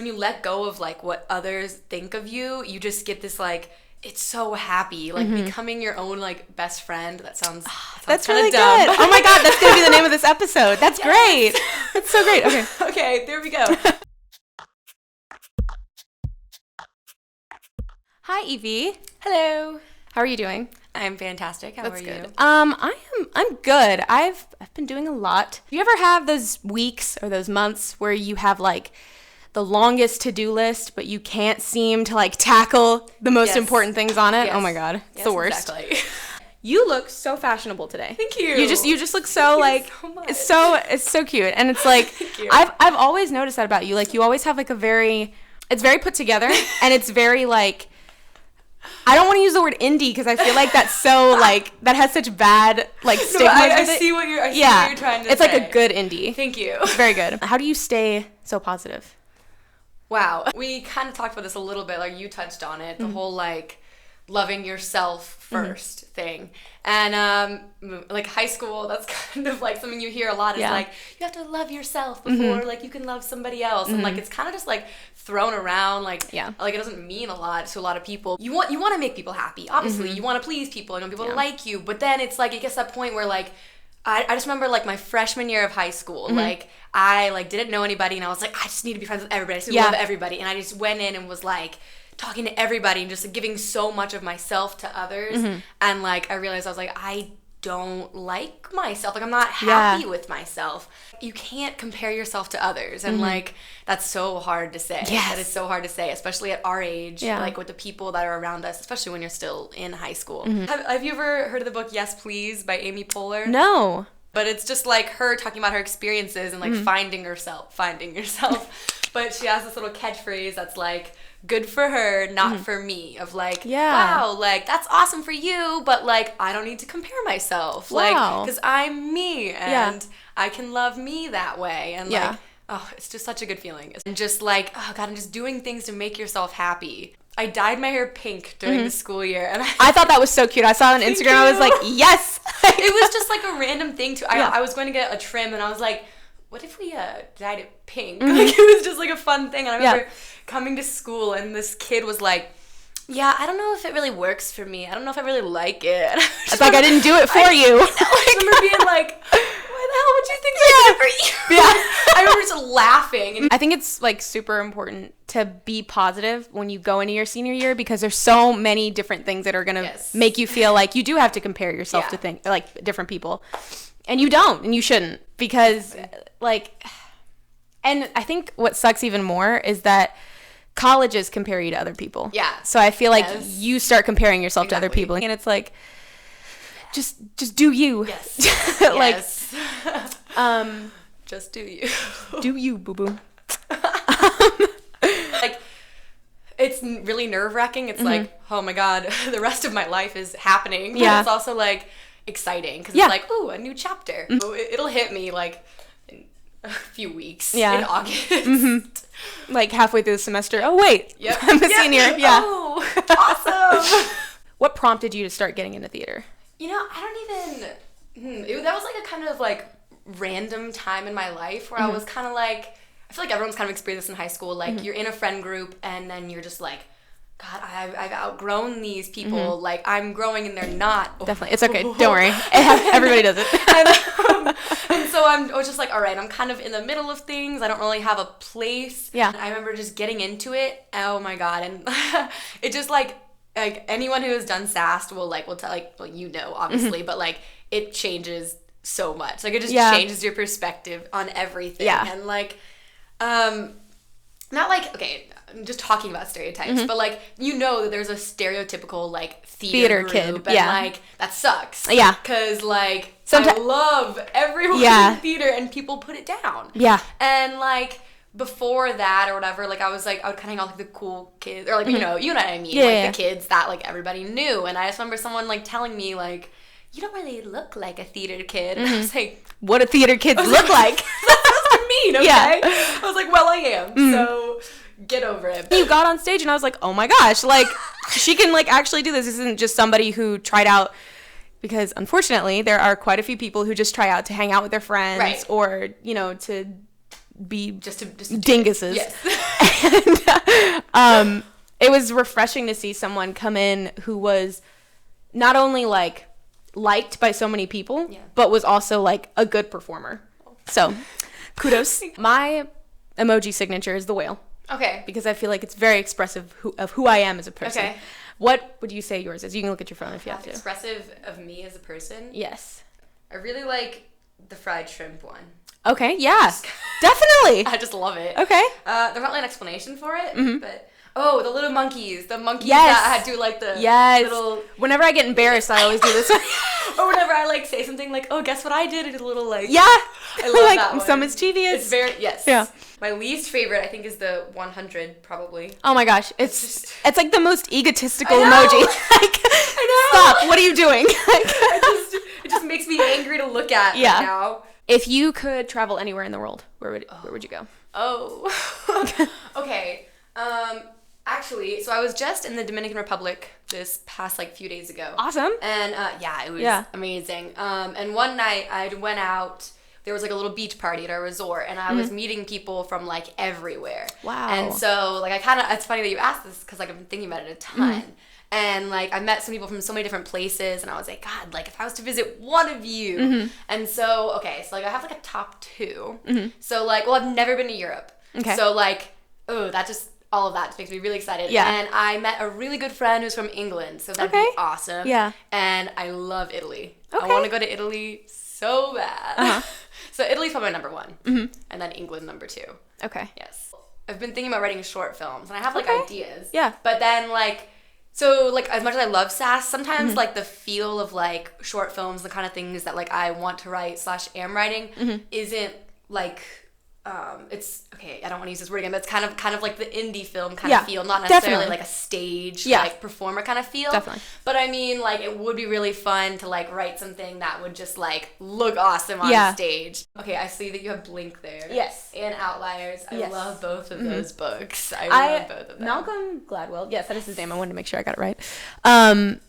When you let go of like what others think of you, you just get this like, it's so happy, like becoming your own like best friend. That sounds that's kind of really dumb. good. Oh my God, that's gonna be the name of this episode. That's great. That's so great. Okay. Okay, there we go. Hi, Evie. Hello. How are you doing? I'm fantastic. How are you? Good. I'm good. I've been doing a lot. Do you ever have those weeks or those months where you have like the longest to-do list, but you can't seem to like tackle the most important things on it? Yes. Oh my God. It's the worst. Exactly. You look so fashionable today. Thank you. You just look so like so much. it's so cute. And it's like Thank you. I've always noticed that about you. Like you always have like it's very put together and it's very like, I don't want to use the word indie because I feel like that's so like that has such bad like stigmas. I with it. see what you're what you're trying to it's say. Like a good indie. Thank you. It's very good. How do you stay so positive? Wow. We kind of talked about this a little bit, like you touched on it, the whole like loving yourself first thing. And like high school, that's kind of like something you hear a lot is like, you have to love yourself before like you can love somebody else. And like it's kind of just like thrown around like like it doesn't mean a lot to a lot of people. You want to make people happy. Obviously, you want to please people, you want people to like you, but then it's like it gets to that point where like I just remember like my freshman year of high school, like I like didn't know anybody and I was like, I just need to be friends with everybody. I just need to love everybody. And I just went in and was like talking to everybody and just like, giving so much of myself to others. And like I realized I was like, I don't like myself. Like I'm not happy with myself. You can't compare yourself to others. And like that's so hard to say. That is so hard to say, especially at our age, like with the people that are around us, especially when you're still in high school. Have you ever heard of the book Yes Please by Amy Poehler? No. But it's just like her talking about her experiences and like finding yourself. But she has this little catchphrase that's like, good for her, not for me. Of like, wow, like that's awesome for you, but like I don't need to compare myself. Like, because I'm me and I can love me that way. And like, oh, it's just such a good feeling. And just like, oh God, I'm just doing things to make yourself happy. I dyed my hair pink during the school year, and I thought that was so cute. I saw it on Instagram. I was like, yes. It was just like a random thing too. I was going to get a trim, and I was like, what if we dyed it pink? Like it was just like a fun thing. And I remember coming to school, and this kid was like, yeah, I don't know if it really works for me. I don't know if I really like it. It's like I didn't do it for you. I remember being like, why the hell would you think I did it for you? I remember just laughing. I think it's like super important to be positive when you go into your senior year because there's so many different things that are going to make you feel like you do have to compare yourself to like different people. And you don't, and you shouldn't, because like, and I think what sucks even more is that colleges compare you to other people. Yeah. So I feel like you start comparing yourself to other people, and it's like, just do you. Yes. Like, just do you. Do you, boo boo. Like, it's really nerve-wracking. It's like, oh my God, the rest of my life is happening. But it's also like exciting because it's like, ooh, a new chapter. It'll hit me like in a few weeks in August. Like halfway through the semester. Oh wait, I'm a senior. Yeah. Oh, awesome. What prompted you to start getting into theater? You know, I don't even. That was like a kind of like random time in my life where I was kind of like, I feel like everyone's kind of experienced this in high school. Like you're in a friend group and then you're just like, God, I've outgrown these people. Like, I'm growing and they're not. Definitely. It's okay. Don't worry. Everybody does it. And so I was just like, all right, I'm kind of in the middle of things. I don't really have a place. Yeah. And I remember just getting into it. Oh, my God. And it just, like anyone who has done SAST will tell, like, well, you know, obviously. But, like, it changes so much. Like, it just changes your perspective on everything. Yeah. And, like, not like, okay, I'm just talking about stereotypes, but like, you know that there's a stereotypical like theater group, kid, and like that sucks. Yeah, because like I love everyone in theater, and people put it down. Yeah, and like before that or whatever, like I would kind of hang out with like the cool kids, or like you know what I mean, like the kids that like everybody knew. And I just remember someone like telling me like, you don't really look like a theater kid. And I was like, what do theater kids look like? That's supposed to mean, okay? Yeah. I was like, well, I am. So get over it. You got on stage and I was like, oh my gosh, like she can like actually do this. This isn't just somebody who tried out, because unfortunately there are quite a few people who just try out to hang out with their friends or, you know, to be just dinguses. Yes. And it was refreshing to see someone come in who was not only like liked by so many people, but was also like a good performer. So kudos. My emoji signature is the whale. Okay. Because I feel like it's very expressive of who I am as a person. Okay. What would you say yours is? You can look at your phone if you have to. Expressive of me as a person? Yes. I really like the fried shrimp one. Okay, yeah. Definitely. I just love it. Okay. There's not really an explanation for it, but... Oh, the little monkeys. The monkeys that do like the little... Whenever I get embarrassed, I always do this. Or whenever I like say something like, oh, guess what I did? It's a little like... Yeah. I love like, that one. So mischievous. It's very... Yes. Yeah. My least favorite, I think, is the 100, probably. Oh my gosh. It's like the most egotistical emoji. Like, I know. Stop. What are you doing? It just makes me angry to look at right now. If you could travel anywhere in the world, where would you go? Oh. Okay. Actually, so I was just in the Dominican Republic this past few days ago. Awesome. And it was amazing. And one night I went out. There was a little beach party at our resort, and I was meeting people from everywhere. Wow. And so it's funny that you asked this because I've been thinking about it a ton. And I met some people from so many different places, and I was like, God, if I was to visit one of you. And so I have a top 2. So I've never been to Europe. Okay. So all of that just makes me really excited. Yeah. And I met a really good friend who's from England, so that'd be awesome. Yeah. And I love Italy. Okay. I want to go to Italy so bad. Uh-huh. So Italy's probably number 1. And then England number 2. Okay. Yes. I've been thinking about writing short films, and I have ideas. Yeah. But then as much as I love sass, sometimes the feel of short films, the kind of things that I want to write / am writing isn't it's okay, I don't want to use this word again, but it's kind of like the indie film kind of feel, not necessarily a stage performer kind of feel. Definitely. But I mean it would be really fun to write something that would just look awesome on stage. Okay, I see that you have Blink there. Yes. And Outliers. I love both of those books. I love both of them. Malcolm Gladwell. Yes, that is his name. I wanted to make sure I got it right.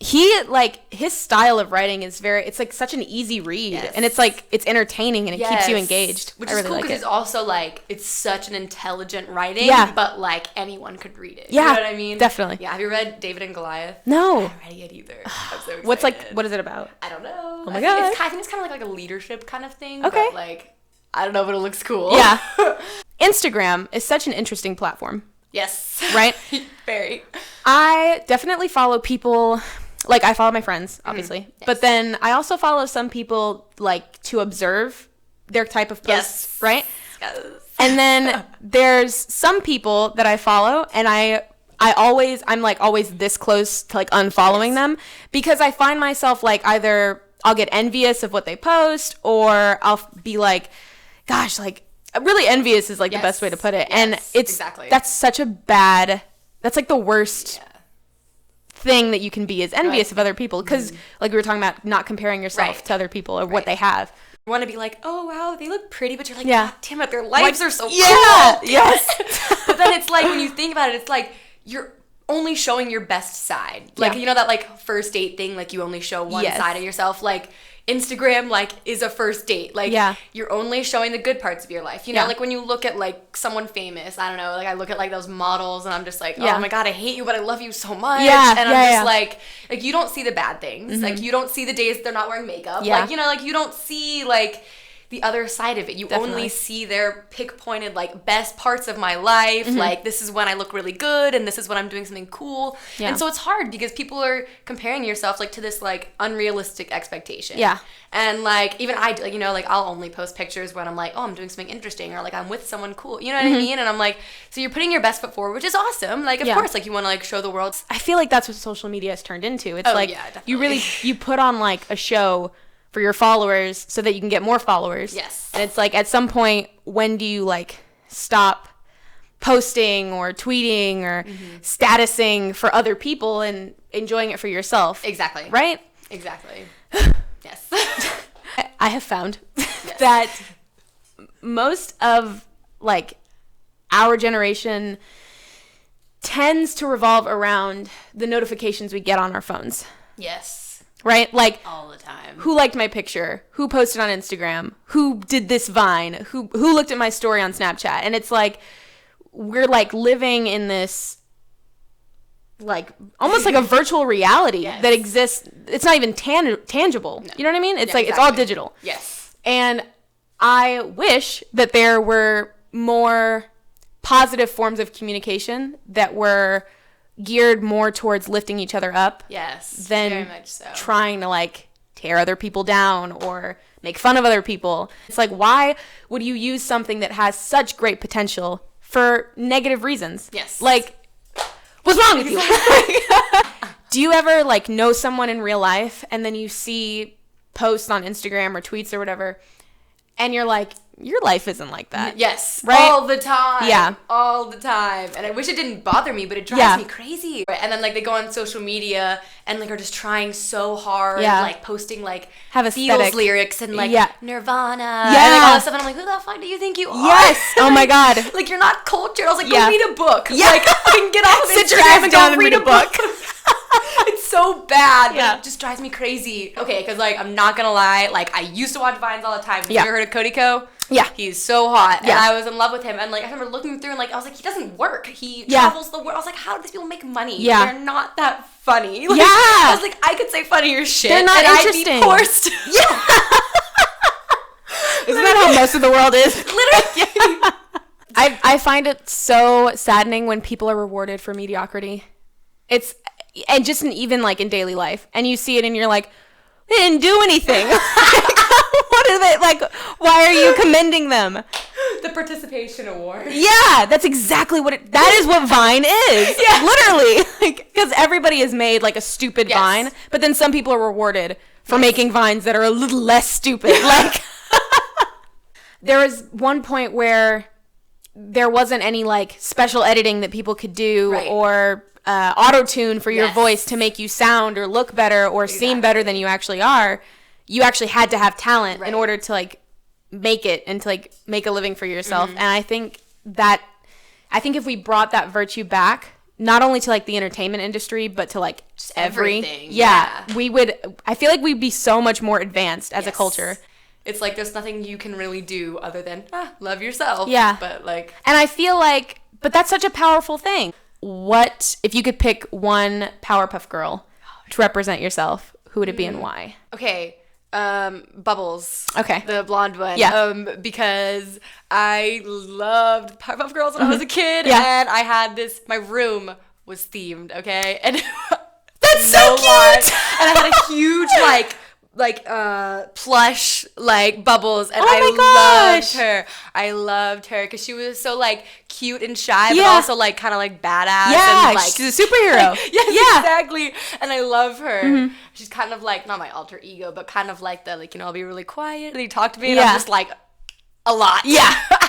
He his style of writing is it's such an easy read, and it's it's entertaining and it keeps you engaged. Which is really cool because it's also it's such an intelligent writing, but anyone could read it. Yeah, you know what I mean? Definitely. Yeah, have you read David and Goliath? No, I haven't read it yet either. I'm so excited. What is it about? I don't know. Oh my god, I think it's kind of like a leadership kind of thing. Okay, but I don't know, but it looks cool. Yeah. Instagram is such an interesting platform. Yes. Right. Very. I definitely follow people. I follow my friends, obviously. Yes. But then I also follow some people, to observe their type of posts, right? Yes. And then there's some people that I follow, and I'm always this close to, unfollowing them, because I find myself, either I'll get envious of what they post, or I'll be gosh, really envious is, the best way to put it. Yes, and that's such a bad, that's, the worst thing that you can be is envious of other people, because we were talking about not comparing yourself to other people or what they have. You want to be oh wow, they look pretty, but you're God damn it, their lives are so cool. Yes. But then it's when you think about it, it's you're only showing your best side. You know that first date thing, you only show one side of yourself. Instagram is a first date. You're only showing the good parts of your life. You know, when you look at someone famous, I don't know, I look at those models and I'm just oh my god, I hate you, but I love you so much. Yeah. And I'm just you don't see the bad things. You don't see the days they're not wearing makeup. Yeah. You don't see the other side of it. You only see their pick-pointed best parts of my life. This is when I look really good, and this is when I'm doing something cool. Yeah. And so it's hard because people are comparing yourself to this unrealistic expectation. Yeah. And even I do, I'll only post pictures when I'm oh, I'm doing something interesting, or I'm with someone cool. You know what I mean? And I'm so you're putting your best foot forward, which is awesome. Of course, you want to show the world. I feel that's what social media has turned into. It's you put on a show for your followers so that you can get more followers. Yes. And it's at some point, when do you stop posting or tweeting or statusing for other people and enjoying it for yourself? Exactly. Right? Exactly. Yes. I have found that most of our generation tends to revolve around the notifications we get on our phones. Yes. right? Like all the time. Who liked my picture? Who posted on Instagram? Who did this Vine? Who looked at my story on Snapchat? And it's like we're like living in this like almost like a virtual reality that exists. It's not even tangible. No. You know what I mean? It's like exactly. It's all digital. Yes. And I wish that there were more positive forms of communication that were geared more towards lifting each other up. Yes. Than very much so. Trying to like tear other people down or make fun of other people. It's like, why would you use something that has such great potential for negative reasons? Yes. Like, what's wrong with you? Do you ever like know someone in real life and then you see posts on Instagram or tweets or whatever and you're like, your life isn't like that. Yes. Right? All the time. Yeah. All the time. And I wish it didn't bother me, but it drives me crazy. And then like they go on social media and like are just trying so hard, like posting like Beatles lyrics and like Nirvana and like all this stuff. And I'm like, who the fuck do you think you are? Yes. Oh my God. Like you're not cultured. I was like, go read a book. Yeah. Like fucking get off of Sit your ass down and read a book. It's so bad, but it just drives me crazy. Okay, because like I'm not gonna lie, like I used to watch Vines all the time. Have you ever heard of Cody Co? Yeah. He's so hot. Yeah. And I was in love with him. And like I remember looking through and like I was like, he doesn't work. He travels the world. I was like, how do these people make money? Yeah. They're not that funny. Like, yeah. I was like, I could say funnier shit. They're not interesting. I'd be poor still. Yeah. Isn't that how most of the world is? Literally. I find it so saddening when people are rewarded for mediocrity. And just even like in daily life. And you see it and you're like, they didn't do anything. What are they like? Why are you commending them? The participation award. Yeah, that's exactly what that is what Vine is. Yeah. Literally. Like, because everybody has made like a stupid Vine, but then some people are rewarded for making Vines that are a little less stupid. Like there was one point where there wasn't any like special editing that people could do or auto-tune for your voice to make you sound or look better or seem better than you actually are. You actually had to have talent in order to like make it and to like make a living for yourself. And I think if we brought that virtue back, not only to like the entertainment industry, but to like just everything. We would, I feel like we'd be so much more advanced as a culture. It's like there's nothing you can really do other than love yourself. Yeah. But like, and I feel like, but that's such a powerful thing. What if you could pick one Powerpuff Girl to represent yourself? Who would it be and why? Okay, Bubbles. Okay, the blonde one. Yeah. Because I loved Powerpuff Girls when I was a kid. Yeah. And I had my room was themed. Okay, and that's so cute. And I had a huge plush like Bubbles, and I loved her because she was so like cute and shy, but also like kind of like badass. Yeah, and, like, she's a superhero. Like, yes, exactly. And I love her. She's kind of like not my alter ego, but kind of like the like I'll be really quiet and you talk to me, and I'm just like a lot. Yeah.